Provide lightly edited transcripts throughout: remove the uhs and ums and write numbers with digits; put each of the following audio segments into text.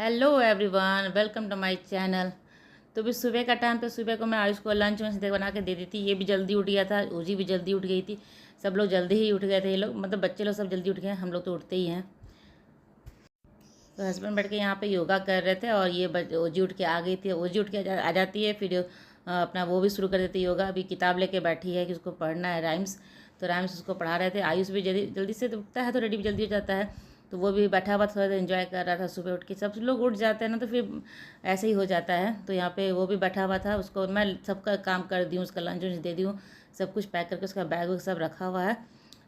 Hello everyone, welcome to my channel. तो भी सुबह का टाइम पे सुबह को मैं आयुष को लंच में से बना के दे दी थी। ये भी जल्दी उठ गया था, ओजी भी जल्दी उठ गई थी। सब लोग जल्दी ही उठ गए थे। ये लोग मतलब बच्चे लोग सब जल्दी उठ गए हैं, हम लोग तो उठते ही हैं। तो हस्बैंड बैठ के यहाँ पे योगा कर रहे थे और ये ओजी उठ के आ गई थी। ओजी उठ के आ जाती है, फिर अपना वो भी शुरू कर देती है योगा। अभी किताब लेके बैठी है कि उसको पढ़ना है राइम्स। तो राइम्स उसको पढ़ा रहे थे। आयुष भी जल्दी जल्दी से उठता है तो रेडी भी जल्दी हो जाता है। तो वो भी बैठा हुआ थोड़ा सा एंजॉय कर रहा था। सुबह उठ के सब लोग उठ जाते हैं ना, तो फिर ऐसे ही हो जाता है। तो यहाँ पे वो भी बैठा हुआ था, उसको मैं सबका काम कर दी हूँ, उसका लंच वंच दे दी हूँ, सब कुछ पैक करके उसका बैग वैग सब रखा हुआ है।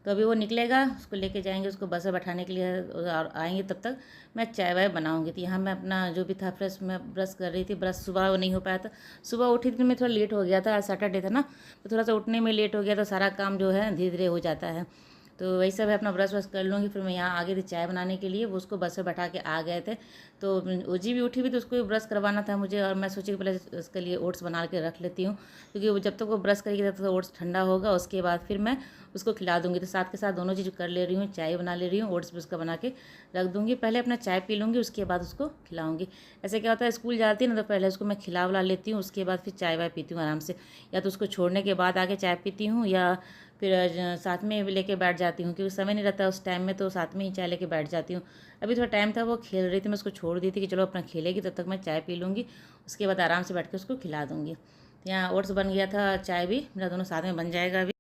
तो अभी वो निकलेगा, उसको लेके जाएंगे, उसको बस में बैठाने के लिए और आएंगे। तब तक मैं चाय वाय बनाऊंगी। तो यहाँ मैं अपना जो भी था फ्रेश मैं ब्रश कर रही थी। ब्रश सुबह वो नहीं हो पाया था, सुबह उठी थी मैं, थोड़ा लेट हो गया था, आज सैटरडे था ना, तो थोड़ा सा उठने में लेट हो गया, तो सारा काम जो है धीरे धीरे हो जाता है। तो वही सब है, अपना ब्रश व्रश कर लूँगी। फिर मैं यहाँ आ गई थी चाय बनाने के लिए, वो उसको बस में बैठा के आ गए थे। तो ओजी भी उठी हुई, तो उसको भी ब्रश करवाना था मुझे, और मैं सोची कि पहले उसके लिए ओट्स बना के रख लेती हूँ, क्योंकि वो जब तक वो ब्रश करेगी तब तक ओट्स ठंडा होगा, उसके बाद फिर मैं उसको खिला दूँगी। तो साथ के साथ दोनों चीज़ कर ले रही हूँ, चाय बना ले रही हूँ, ओट्स भी उसका बना के रख दूँगी। पहले अपना चाय पी लूँगी, उसके बाद उसको खिलाऊँगी। ऐसे क्या होता है, स्कूल जाती है ना, तो पहले उसको मैं खिला उला लेती हूँ, उसके बाद फिर चाय वाय पीती हूँ आराम से। या तो उसको छोड़ने के बाद आके चाय पीती हूँ, या फिर साथ में लेके बैठ जाती हूँ, क्योंकि समय नहीं रहता उस टाइम में, तो साथ में ही चाय लेके बैठ जाती हूँ। अभी थोड़ा टाइम था, वो खेल रही थी, मैं उसको छोड़ दी थी कि चलो अपना खेलेगी, तब तक मैं चाय पी लूँगी, उसके बाद आराम से बैठ के उसको खिला दूँगी। तो यहाँ ओट्स बन गया था, चाय भी मेरा दोनों साथ में बन जाएगा अभी।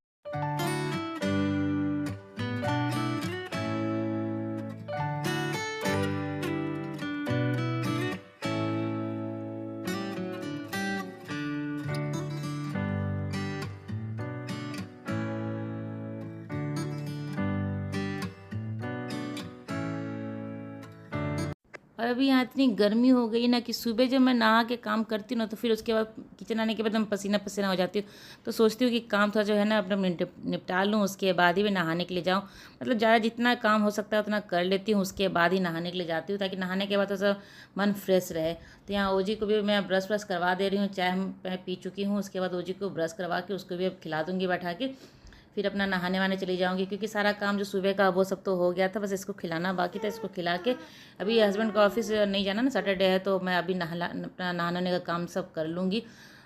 और अभी यहाँ इतनी गर्मी हो गई ना कि सुबह जब मैं नहा के काम करती हूँ ना, तो फिर उसके बाद किचन आने के बाद मैं पसीना पसीना हो जाती हूँ। तो सोचती हूँ कि काम थोड़ा जो है ना अपना निपटा लूँ, उसके बाद ही मैं नहाने के लिए जाऊँ। मतलब ज़्यादा जितना काम हो सकता है उतना कर लेती हूँ, उसके बाद ही नहाने के लिए जाती हूँ, ताकि नहाने के बाद तो सब मन फ्रेश रहे। तो यहाँ ओजी को भी मैं ब्रश व्रश करवा दे रही हूँ, चाय मैं पी चुकी हूँ, उसके बाद ओजी को ब्रश करवा के उसको भी अब खिला दूँगी बैठा के। फिर अपना नहाने वाने चली जाऊँगी, क्योंकि सारा काम जो सुबह का वो सब तो हो गया था, बस इसको खिलाना बाकी था। इसको खिला के अभी हस्बैंड का ऑफिस नहीं जाना ना, सैटरडे है, तो मैं अभी अपना नहाने का काम सब कर लूँगी।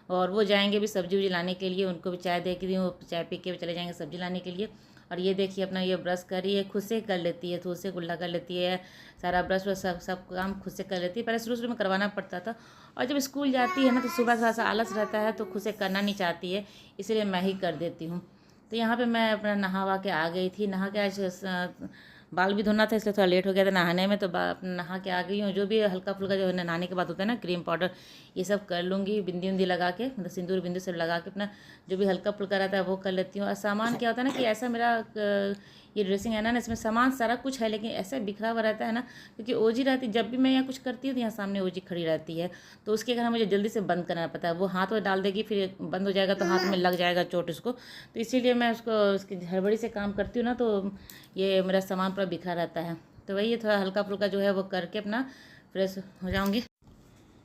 और वो जाएंगे भी सब्जी उब्जी लाने के लिए, उनको भी चाय दे के दी हूँ, चाय पी के चले जाएंगे सब्जी लाने के लिए। और ये देखिए अपना ये ब्रश कर रही है, खुद से कर लेती है, खुद से कुल्ला कर लेती है, सारा ब्रश व्रश सब काम खुद से कर लेती है। पहले शुरू शुरू में करवाना पड़ता था, और जब स्कूल जाती है ना, तो सुबह थोड़ा सा आलस रहता है, तो खुद से करना नहीं चाहती है, इसलिए मैं ही कर देती हूँ। तो यहाँ पे मैं अपना नहावा के आ गई थी। नहा के आज बाल भी धोना था, इसलिए थोड़ा लेट हो गया था नहाने में, तो अपना नहा के आ गई हूँ। जो भी हल्का फुल्का जो नहाने के बाद होता है ना, क्रीम पाउडर ये सब कर लूँगी, बिंदी उंदी लगा के, मतलब सिंदूर बिंदु सब लगा के अपना जो भी हल्का फुल्का रहता है वो कर लेती हूँ। और सामान क्या होता है ना कि ऐसा मेरा ये ड्रेसिंग है ना, इसमें सामान सारा कुछ है, लेकिन ऐसा बिखरा हुआ रहता है ना, क्योंकि ओजी रहती, जब भी मैं यहाँ कुछ करती हूँ तो यहाँ सामने ओजी खड़ी रहती है, तो उसके कारण मुझे जल्दी से बंद करना पड़ता है। वो हाथ में डाल देगी, फिर बंद हो जाएगा, तो हाथ में लग जाएगा चोट उसको, तो इसीलिए मैं उसको उसकी हड़बड़ी से काम करती हूँ ना, तो ये मेरा सामान पूरा बिखरा रहता है। तो वही थोड़ा हल्का फुल्का जो है वो करके अपना फ्रेश हो जाऊँगी।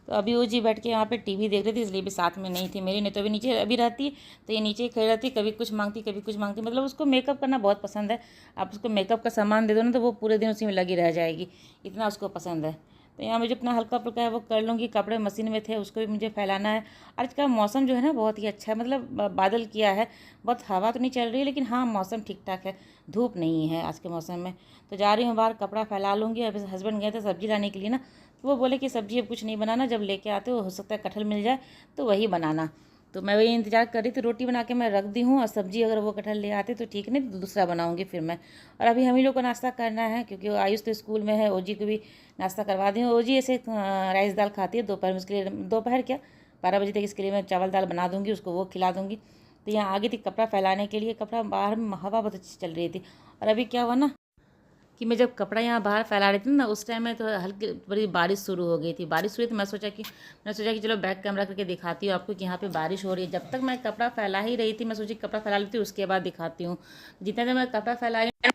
तो अभी वो जी बैठ के यहाँ पे टीवी देख रही थी, इसलिए भी साथ में नहीं थी मेरी, नहीं तो अभी नीचे अभी रहती तो ये नीचे ही खड़ी रहती, कभी कुछ मांगती कभी कुछ मांगती। मतलब उसको मेकअप करना बहुत पसंद है। आप उसको मेकअप का सामान दे दो ना, तो वो पूरे दिन उसी में लगी रह जाएगी, इतना उसको पसंद है। तो यहाँ मुझे अपना हल्का फुल्का है वो कर लूँगी। कपड़े मशीन में थे, उसको भी मुझे फैलाना है। आज का मौसम जो है ना बहुत ही अच्छा है, मतलब बादल किया है, बहुत हवा तो नहीं चल रही है, लेकिन हाँ मौसम ठीक ठाक है, धूप नहीं है आज के मौसम में। तो जा रही हूँ बाहर, कपड़ा फैला लूँगी। अभी हस्बैंड गए थे सब्जी लाने के लिए ना, तो वो बोले कि सब्जी अब कुछ नहीं बनाना, जब लेके आते हो सकता है कटहल मिल जाए तो वही बनाना। तो मैं वही इंतजार कर रही थी, रोटी बना के मैं रख दी हूँ, और सब्जी अगर वो कटहल ले आते तो ठीक, नहीं तो दूसरा बनाऊंगी फिर मैं। और अभी हम ही लोग को नाश्ता करना है, क्योंकि वो आयुष तो स्कूल में है, ओजी को भी नाश्ता करवा दी हूँ। ओजी ऐसे राइस दाल खाती है दोपहर में, उसके लिए दोपहर क्या 12 बजे तक इसके लिए मैं चावल दाल बना दूँगी, उसको वो खिला दूँगी। तो यहाँ आगे थी कपड़ा फैलाने के लिए, कपड़ा बाहर में हवा बहुत अच्छी चल रही थी। और अभी क्या हुआ ना कि मैं जब कपड़ा यहाँ बाहर फैला रही थी ना, उस टाइम में तो हल्की बड़ी बारिश शुरू हो गई थी। बारिश हुई तो मैं सोचा कि चलो बैक कैमरा करके दिखाती हूँ आपको कि यहाँ पे बारिश हो रही है। जब तक मैं कपड़ा फैला ही रही थी, मैं सोची कपड़ा फैला लेती हूँ, उसके बाद दिखाती हूँ। जितना देर मैं कपड़ा फैला रही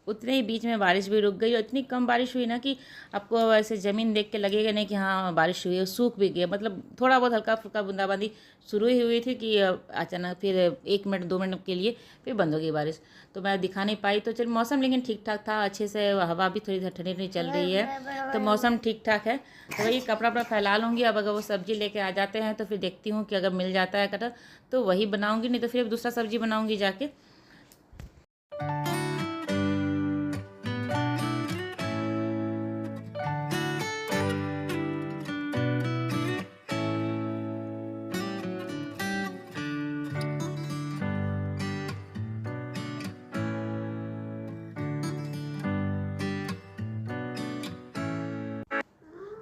उतने ही बीच में बारिश भी रुक गई और इतनी कम बारिश हुई ना कि आपको ऐसे ज़मीन देख के लगेगा नहीं कि हाँ बारिश हुई है, सूख भी गया। मतलब थोड़ा बहुत हल्का फुल्का बूंदाबांदी शुरू ही हुई थी कि अचानक फिर 1 मिनट 2 मिनट के लिए फिर बंद हो गई बारिश। तो मैं दिखा नहीं पाई। तो चल मौसम लेकिन ठीक ठाक था, अच्छे से हवा भी थोड़ी ठंडी ठंडी चल रही है, तो मौसम ठीक ठाक है। तो वही कपड़ा वपड़ा फैला लूँगी। अब अगर वो सब्ज़ी लेके आ जाते हैं तो फिर देखती हूँ कि अगर मिल जाता है कटहल तो वही बनाऊँगी, नहीं तो फिर दूसरा सब्ज़ी बनाऊँगी जाके।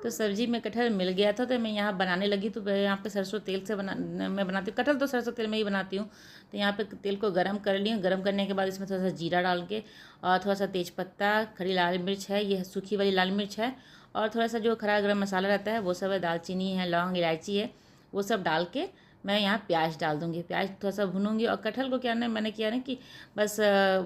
तो सब्जी में कटहल मिल गया था तो मैं यहाँ बनाने लगी। तो मैं यहाँ पे सरसों तेल से मैं बनाती हूँ कटहल, तो सरसों तेल में ही बनाती हूँ। तो यहाँ पे तेल को गरम कर लिया। गरम करने के बाद इसमें थोड़ा सा जीरा डाल के और थोड़ा सा तेज़पत्ता, खड़ी लाल मिर्च है, ये सूखी वाली लाल मिर्च है, और थोड़ा सा जो खड़ा गरम मसाला रहता है वो सब है, दालचीनी है, लौंग, इलायची है, वो सब डाल के मैं यहाँ प्याज डाल दूँगी। प्याज थोड़ा सा भूनूंगी। और कटहल को क्या ना मैंने किया ना कि बस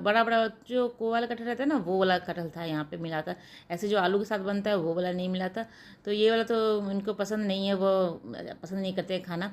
बड़ा बड़ा जो को वाला कटहल रहता है ना वो वाला कटहल था यहाँ पे मिला था। ऐसे जो आलू के साथ बनता है वो वाला नहीं मिला था। तो ये वाला तो इनको पसंद नहीं है, वो पसंद नहीं करते खाना।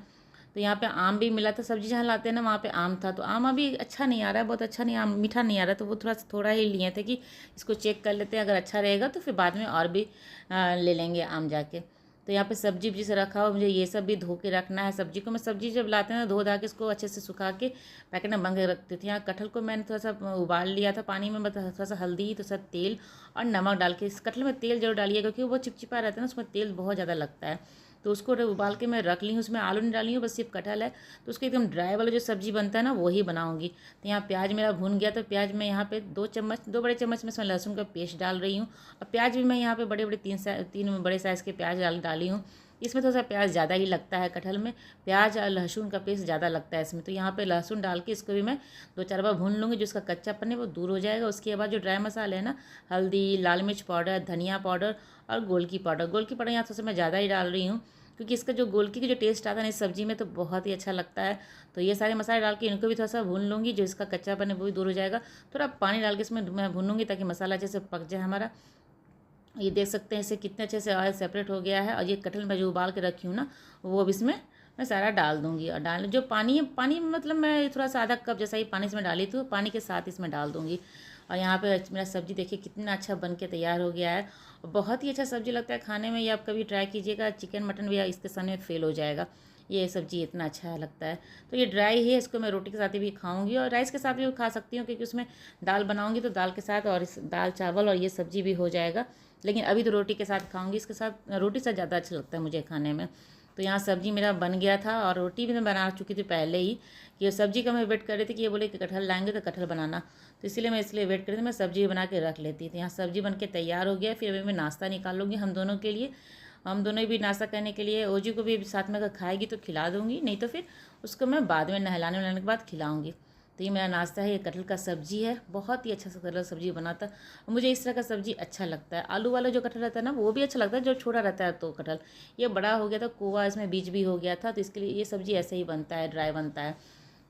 तो यहाँ पे आम भी मिला था। सब्जी जहाँ लाते हैं ना वहाँ पे आम था, तो आम अभी अच्छा नहीं आ रहा है, बहुत अच्छा नहीं, आम मीठा नहीं आ रहा है। तो वो थोड़ा ही लिए थे कि इसको चेक कर लेते हैं, अगर अच्छा रहेगा तो फिर बाद में और भी ले लेंगे आम जाके। तो यहाँ पे सब्जी वब्जी से रखा हुआ, मुझे ये सब भी धो के रखना है। सब्जी को मैं सब्जी जब लाते हैं ना धो धा के इसको अच्छे से सुखा के पैकेट में बंद के रखती थी। यहाँ कटहल को मैंने थोड़ा सा उबाल लिया था पानी में, मतलब थोड़ा सा हल्दी, थोड़ा सा तेल और नमक डाल के। इस कटहल में तेल जरूर डालिए क्योंकि वो चिपचिपा रहता है ना, उसमें तेल बहुत ज़्यादा लगता है। तो उसको उबाल के मैं रख ली हूँ। उसमें आलू नहीं डाली हूँ, बस सिर्फ कटहल है। तो उसके एकदम ड्राई वाला जो सब्जी बनता है ना वही बनाऊँगी। तो यहाँ प्याज मेरा भून गया। तो प्याज में यहाँ पे 2 बड़े चम्मच में इसमें लहसुन का पेस्ट डाल रही हूँ। और प्याज भी मैं यहाँ पे बड़े बड़े 3 बड़े साइज़ के प्याज डाली हूँ। इसमें थोड़ा सा प्याज ज़्यादा ही लगता है कटहल में, प्याज और लहसुन का पेस्ट ज़्यादा लगता है इसमें। तो यहाँ पे लहसुन डाल के इसको भी मैं 2-4 बार भून लूँगी, जो इसका कच्चापन है वो दूर हो जाएगा। उसके बाद जो ड्राई मसाले हैं ना, हल्दी, लाल मिर्च पाउडर, धनिया पाउडर और गोलकी पाउडर, गोलकी पाउडर यहाँ थोड़ा सा मैं ज़्यादा ही डाल रही हूँ क्योंकि इसका जो गोलकी का जो टेस्ट आता है ना इस सब्जी में तो बहुत ही अच्छा लगता है। तो ये सारे मसाले डाल के इनको भी थोड़ा सा भून लूँगी, जो इसका कच्चापन है वो भी दूर हो जाएगा। थोड़ा पानी डाल के इसमें मैं भूनूँगी ताकि मसाला अच्छे से पक जाए हमारा। ये देख सकते हैं इसे कितने अच्छे से ऑयल सेपरेट हो गया है। और ये कटहल मैं जो उबाल के रखी हूँ ना वो अब इसमें मैं सारा डाल दूँगी। और जो पानी है, पानी मतलब मैं थोड़ा सा आधा कप जैसा ही पानी इसमें डाली थी, पानी के साथ इसमें डाल दूँगी। और यहाँ पे मेरा सब्ज़ी देखिए कितना अच्छा बन के तैयार हो गया है। और बहुत ही अच्छा सब्ज़ी लगता है खाने में। ये आप कभी ट्राई कीजिएगा, चिकन मटन भी इसके सामने फेल हो जाएगा, ये सब्ज़ी इतना अच्छा लगता है। तो ये ड्राई ही है, इसको मैं रोटी के साथ भी खाऊंगी और राइस के साथ भी खा सकती हूँ क्योंकि उसमें दाल बनाऊंगी तो दाल के साथ और इस दाल चावल और ये सब्ज़ी भी हो जाएगा। लेकिन अभी तो रोटी के साथ खाऊंगी, इसके साथ रोटी से ज़्यादा अच्छा लगता है मुझे खाने में। तो यहाँ सब्ज़ी मेरा बन गया था और रोटी भी मैं बना चुकी थी पहले ही। कि सब्ज़ी का मैं वेट कर रही थी कि ये बोले कि कटहल लाएंगे तो कटहल बनाना, तो इसलिए मैं वेट कर रही थी, मैं सब्ज़ी बना के रख लेती थी। यहाँ सब्ज़ी बन के तैयार हो गया। फिर अभी मैं नाश्ता निकाल लूँगी हम दोनों के लिए। हम दोनों भी नाश्ता करने के लिए, ओजी को भी साथ में अगर खाएगी तो खिला दूँगी, नहीं तो फिर उसको मैं बाद में नहलाने वहलाने के बाद खिलाऊँगी। तो ये मेरा नाश्ता है, ये कटहल का सब्ज़ी है। बहुत ही अच्छा सा कटहल सब्ज़ी बनाता है। मुझे इस तरह का सब्ज़ी अच्छा लगता है। आलू वाला जो कटहल रहता है ना वो भी अच्छा लगता है, जो छोटा रहता है। तो कटहल ये बड़ा हो गया था, कोवा इसमें बीज भी हो गया था, तो इसके लिए ये सब्ज़ी ऐसे ही बनता है, ड्राई बनता है।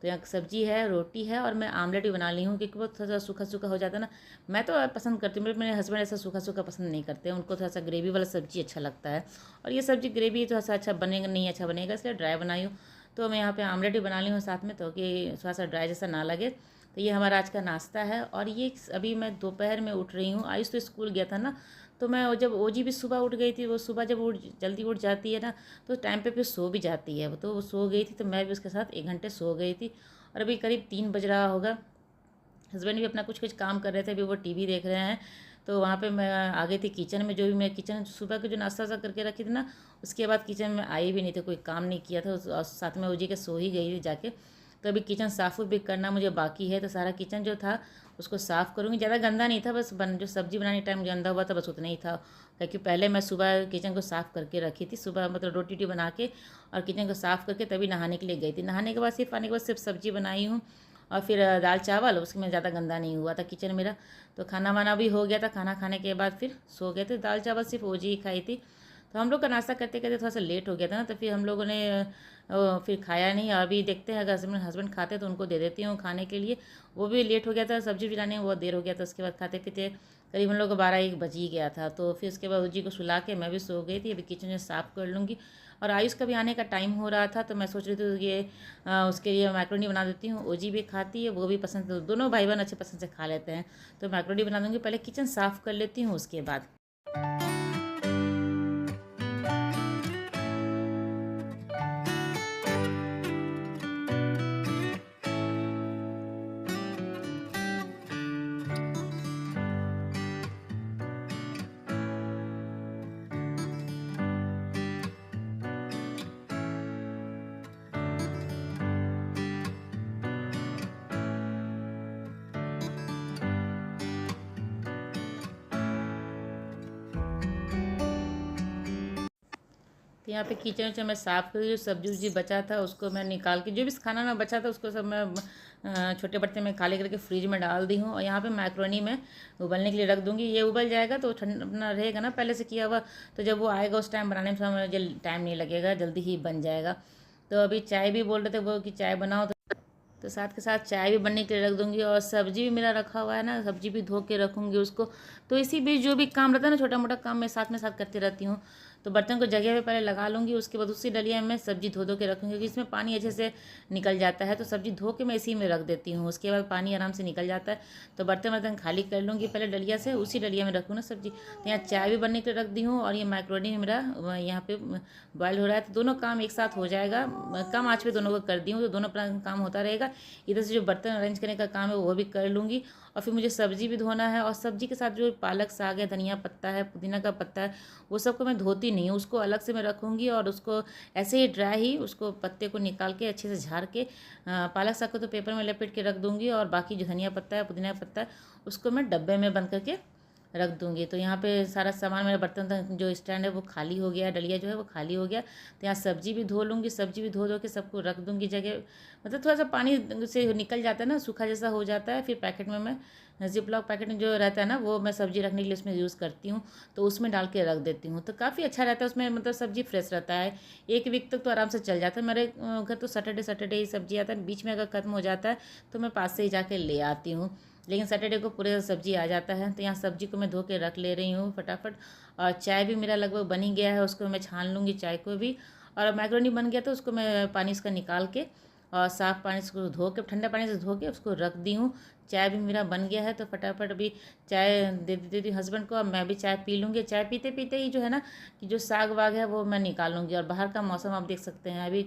तो यहाँ सब्जी है, रोटी है और मैं आमलेट भी बना ली हूँ क्योंकि वो थोड़ा सा सूखा सूखा हो जाता है ना। मैं तो पसंद करती हूँ, मेरे हस्बैंड ऐसा सूखा सूखा पसंद नहीं करते हैं, उनको थोड़ा सा ग्रेवी वाला सब्जी अच्छा लगता है। और ये सब्जी ग्रेवी थोड़ा सा अच्छा बनेगा नहीं, अच्छा बनेगा, इसलिए ड्राई बनाई हूँ। तो मैं यहाँ पे आमलेट भी बना ली हूँ साथ में, तो कि थोड़ा सा ड्राई जैसा ना लगे। तो ये हमारा आज का नाश्ता है। और ये अभी मैं दोपहर में उठ रही हूँ। आयुष तो स्कूल गया था ना, तो मैं जब ओजी भी सुबह उठ गई थी, वो सुबह जब जल्दी उठ जाती है ना तो टाइम पे फिर सो भी जाती है। तो वो सो गई थी तो मैं भी उसके साथ 1 घंटे सो गई थी। और अभी करीब 3 बज रहा होगा। हस्बैंड भी अपना कुछ कुछ काम कर रहे थे, अभी वो टीवी देख रहे हैं। तो वहाँ पे मैं आ गई थी किचन में, जो भी मैं किचन सुबह के जो नाश्ता सा करके रखी थी ना, उसके बाद किचन में आई भी नहीं थी, कोई काम नहीं किया था और साथ में ओजी के सो ही गई थी जाके। तो अभी किचन साफ़ भी करना मुझे बाकी है, तो सारा किचन जो था उसको साफ़ करूँगी। ज़्यादा गंदा नहीं था, बस जो सब्ज़ी बनाने टाइम गंदा हुआ था बस उतना ही था। क्योंकि पहले मैं सुबह किचन को साफ़ करके रखी थी, सुबह मतलब रोटी वोटी बना के और किचन को साफ़ करके तभी नहाने के लिए गई थी। नहाने के बाद सिर्फ आने के बाद सिर्फ सब्ज़ी बनाई हूँ और फिर दाल चावल, उसमें ज़्यादा गंदा नहीं हुआ था किचन मेरा। तो खाना वाना भी हो गया था, खाना खाने के बाद फिर सो गए थे। दाल चावल सिर्फ ओजी ही खाई थी। तो हम लोग का नाश्ता करते करते थोड़ा सा लेट हो गया था ना, तो फिर हम लोगों ने फिर खाया नहीं। अभी देखते हैं, अगर हस्बैंड खाते तो उनको दे देती हूँ खाने के लिए। वो भी लेट हो गया था, सब्जी भी लाने में बहुत देर हो गया था। उसके बाद खाते पीते करीब हम लोग को 12-1 बज ही गया था। तो फिर उसके बाद उजी को सुला के मैं भी सो गई थी। अभी किचन में साफ़ कर लूँगी। और आयुष का भी आने का टाइम हो रहा था, तो मैं सोच रही थी ये उसके लिए मैक्रोनी बना देती हूँ। ओजी भी खाती है, वो भी पसंद, दोनों भाई बहन अच्छे पसंद से खा लेते हैं। तो मैक्रोनी बना दूँगी। पहले किचन साफ़ कर लेती हूँ, उसके बाद। तो यहाँ पे किचन उचन मैं साफ़ कर, जो सब्जी उब्जी बचा था उसको मैं निकाल के, जो भी खाना ना बचा था उसको सब मैं छोटे बर्तन में खाली करके फ्रिज में डाल दी हूँ। और यहाँ पे मैक्रोनी में उबलने के लिए रख दूँगी। ये उबल जाएगा तो ठंडा अपना रहेगा ना पहले से किया हुआ, तो जब वो आएगा उस टाइम बनाने में टाइम नहीं लगेगा, जल्दी ही बन जाएगा। तो अभी चाय भी बोल रहे थे वो कि चाय बनाओ, तो साथ के साथ चाय भी बनने के लिए रख दूँगी। और सब्जी भी मेरा रखा हुआ है ना, सब्जी भी धो के रखूँगी उसको। तो इसी बीच जो भी काम रहता है ना, छोटा मोटा काम मैं साथ में साथ करती रहती हूँ। तो बर्तन को जगह पे पहले लगा लूँगी, उसके बाद उसी डलिया में सब्जी धो धो के रखूँगी, क्योंकि इसमें पानी अच्छे से निकल जाता है। तो सब्जी धो के मैं इसी में रख देती हूँ, उसके बाद पानी आराम से निकल जाता है। तो बर्तन वर्तन खाली कर लूँगी पहले डलिया से, उसी डलिया में रखूँ ना सब्जी। तो यहाँ चाय भी बनने के लिए रख दी हूँ, और ये मैक्रोनी मेरा यहाँ पे बॉयल हो रहा है। तो दोनों काम एक साथ हो जाएगा, कम आँच पे दोनों को कर दी हूँ, तो दोनों काम होता रहेगा। इधर से जो बर्तन अरेंज करने का काम है वो भी कर लूँगी। और फिर मुझे सब्जी भी धोना है, और सब्जी के साथ जो पालक साग है, धनिया पत्ता है, पुदीना का पत्ता है, वो सबको मैं धोती नहीं हूँ, उसको अलग से मैं रखूँगी। और उसको ऐसे ही ड्राई ही उसको पत्ते को निकाल के अच्छे से झाड़ के, पालक साग को तो पेपर में लपेट के रख दूँगी, और बाकी जो धनिया पत्ता है, पुदीना पत्ता है, उसको मैं डब्बे में बंद करके रख दूँगी। तो यहाँ पे सारा सामान मेरा बर्तन जो स्टैंड है वो खाली हो गया, डलिया जो है वो खाली हो गया। तो यहाँ सब्जी भी धो लूँगी, सब्जी भी धो के सबको रख दूँगी जगह। मतलब थोड़ा सा पानी से निकल जाता है ना, सूखा जैसा हो जाता है, फिर पैकेट में मैं जिप लॉक पैकेट में जो रहता है ना, वो मैं सब्जी रखने के लिए उसमें यूज़ करती हूँ। तो उसमें डाल के रख देती हूँ, तो काफ़ी अच्छा रहता है उसमें, मतलब सब्जी फ्रेश रहता है। 1 वीक तक तो आराम से चल जाता है। मेरे घर तो सैटरडे ही सब्जी आता है, बीच में अगर खत्म हो जाता है तो मैं पास से ही जाके ले आती हूँ, लेकिन सैटरडे को पूरे सब्जी आ जाता है। तो यहाँ सब्जी को मैं धो के रख ले रही हूँ फटाफट। और चाय भी मेरा लगभग बन ही गया है, उसको मैं छान लूँगी चाय को भी। और मैक्रोनी बन गया तो उसको मैं पानी इसका निकाल के, और साफ़ पानी से धो के, ठंडे पानी से धो के उसको रख दी हूँ। चाय भी मेरा बन गया है, तो फटाफट अभी चाय दे देती हूँ हस्बैंड को, अब मैं भी चाय पी लूँगी। चाय पीते पीते ही जो है ना, कि जो साग वाग है वो मैं निकाल लूँगी। और बाहर का मौसम आप देख सकते हैं, अभी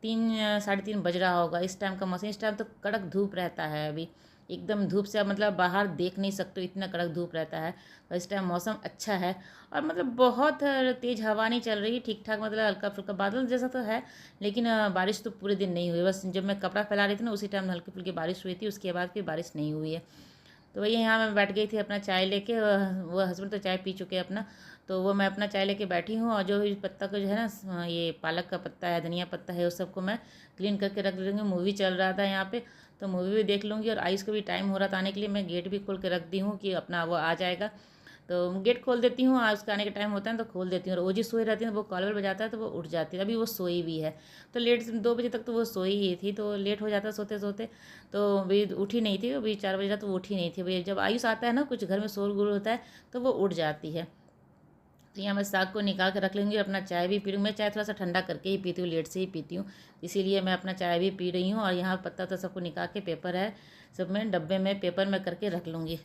3 साढ़े 3 बज रहा होगा इस टाइम का मौसम। इस टाइम तो कड़क धूप रहता है, अभी एकदम धूप से आप मतलब बाहर देख नहीं सकते, इतना कड़क धूप रहता है। और इस टाइम मौसम अच्छा है, और मतलब बहुत तेज़ हवा नहीं चल रही, ठीक ठाक, मतलब हल्का फुल्का बादल जैसा तो है, लेकिन बारिश तो पूरे दिन नहीं हुई। बस जब मैं कपड़ा फैला रही थी ना, उसी टाइम हल्की फुल्की बारिश हुई थी, उसके बाद फिर बारिश नहीं हुई है। तो वही यहाँ मैं बैठ गई थी अपना चाय लेके, वो हस्बैंड तो चाय पी चुके हैं अपना। तो वो मैं अपना चाय लेके बैठी हूँ, और जो इस पत्ता को जो है ना, ये पालक का पत्ता है, धनिया पत्ता है, उस सबको मैं क्लीन करके रख लूँगी। मूवी चल रहा था यहाँ पे, तो मूवी भी देख लूँगी। और आइस को भी टाइम हो रहा था आने के लिए, मैं गेट भी खोल के रख दी हूँ कि अपना वो आ जाएगा। तो गेट खोल देती हूँ, आज उसका आने का टाइम होता है तो खोल देती हूँ। और वो जी सोई रहती है, वो कॉल बजाता है तो वो उठ जाती है। अभी वो सोई भी है, तो लेट 2 बजे तक तो वो सोई ही थी, तो लेट हो जाता सोते सोते। तो अभी उठी नहीं थी, अभी 4 बजे तो वो उठी नहीं थी। अभी जब आयुष आता है ना, कुछ घर में शोर गुल होता है, तो वो उठ जाती है। तो यहाँ मैं साग को निकाल कर रख लेंगी, अपना चाय भी पी लूँगी। मैं चाय थोड़ा सा ठंडा करके ही पीती हूँ, लेट से ही पीती हूँ, इसीलिए मैं अपना चाय भी पी रही हूँ। और यहाँ पत्ता तो सबको निकाल के, पेपर है सब मैं डब्बे में पेपर में करके रख लूँगी।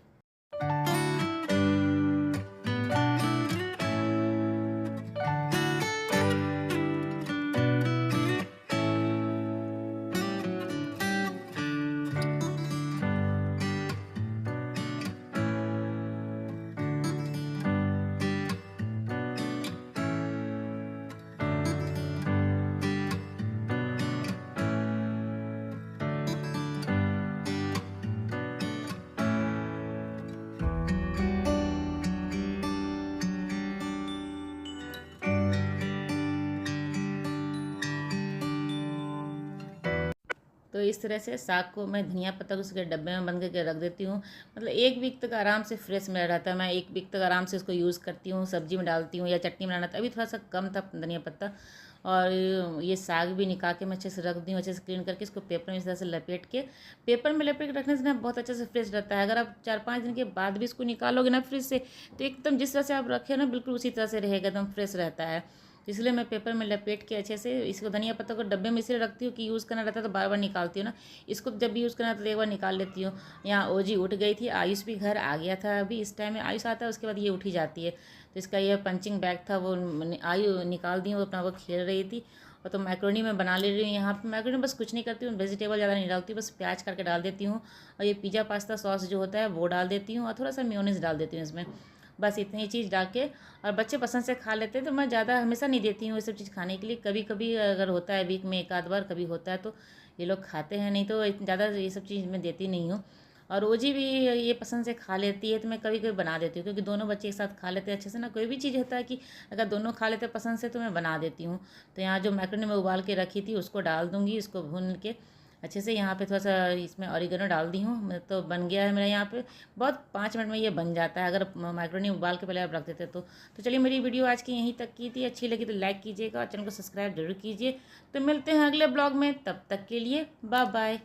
तो इस तरह से साग को मैं धनिया पत्ता को उसके डब्बे में बंद करके रख देती हूँ। मतलब 1 वीक तक आराम से फ्रेश मेरा रहता है। मैं 1 वीक तक आराम से उसको यूज़ करती हूँ, सब्जी में डालती हूँ या चटनी बनाना था। अभी थोड़ा सा कम था धनिया पत्ता। और ये साग भी निकाल के मैं अच्छे से रख दी हूँ, अच्छे से क्लीन करके इसको पेपर में इस तरह से लपेट के, पेपर में लपेट के रखने से ना बहुत अच्छे से फ्रेश रहता है। अगर आप 4-5 दिन के बाद भी इसको निकालोगे ना फ्रिज से, तो एकदम जिस तरह से आप रखे हो ना बिल्कुल उसी तरह से रहेगा, एकदम फ्रेश रहता है। इसलिए मैं पेपर में लपेट के अच्छे से इसको धनिया पत्ता को डब्बे में इसलिए रखती हूँ कि यूज़ करना रहता है तो बार बार निकालती हूँ ना, इसको जब भी यूज़ करना था तो एक बार निकाल लेती हूँ। यहाँ ओजी उठ गई थी, आयुष भी घर आ गया था। अभी इस टाइम में आयुष आता है, उसके बाद ये उठ ही जाती है। तो इसका ये पंचिंग बैग था वो आयु निकाल दी, वो अपना वो खेल रही थी। और तो मैक्रोनी मैं बना ले रही हूँ यहाँ पे। मैक्रोनी बस कुछ नहीं करती हूँ, वेजिटेबल ज़्यादा नहीं डालती, बस प्याज करके डाल देती हूँ और ये पिज़्ज़ा पास्ता सॉस जो होता है वो डाल देती हूँ और थोड़ा सा मेयोनीज डाल देती हूँ इसमें। बस इतनी चीज़ डाल के, और बच्चे पसंद से खा लेते हैं तो मैं ज़्यादा हमेशा नहीं देती हूँ ये सब चीज़ खाने के लिए। कभी कभी अगर होता है वीक में 1 आध बार कभी होता है तो ये लोग खाते हैं, नहीं तो ज़्यादा ये सब चीज़ मैं देती नहीं हूँ। और रोजी भी ये पसंद से खा लेती है तो मैं कभी कभी बना देती हूँ, क्योंकि दोनों बच्चे एक साथ खा लेते हैं अच्छे से ना। कोई भी चीज़ होता है कि अगर दोनों खा लेते हैं पसंद से तो मैं बना देती हूँ। तो यहाँ जो मैक्रोनी में उबाल के रखी थी उसको डाल दूँगी, इसको भून के अच्छे से। यहाँ पे थोड़ा सा इसमें ऑरिगेनो डाल दी हूँ, तो बन गया है मेरा यहाँ पे। बहुत 5 मिनट में ये बन जाता है अगर मैक्रोनी उबाल के पहले आप रख देते तो चलिए मेरी वीडियो आज की यहीं तक की थी। अच्छी लगी तो लाइक कीजिएगा और चैनल को सब्सक्राइब जरूर कीजिए। तो मिलते हैं अगले ब्लॉग में, तब तक के लिए बाय बाय।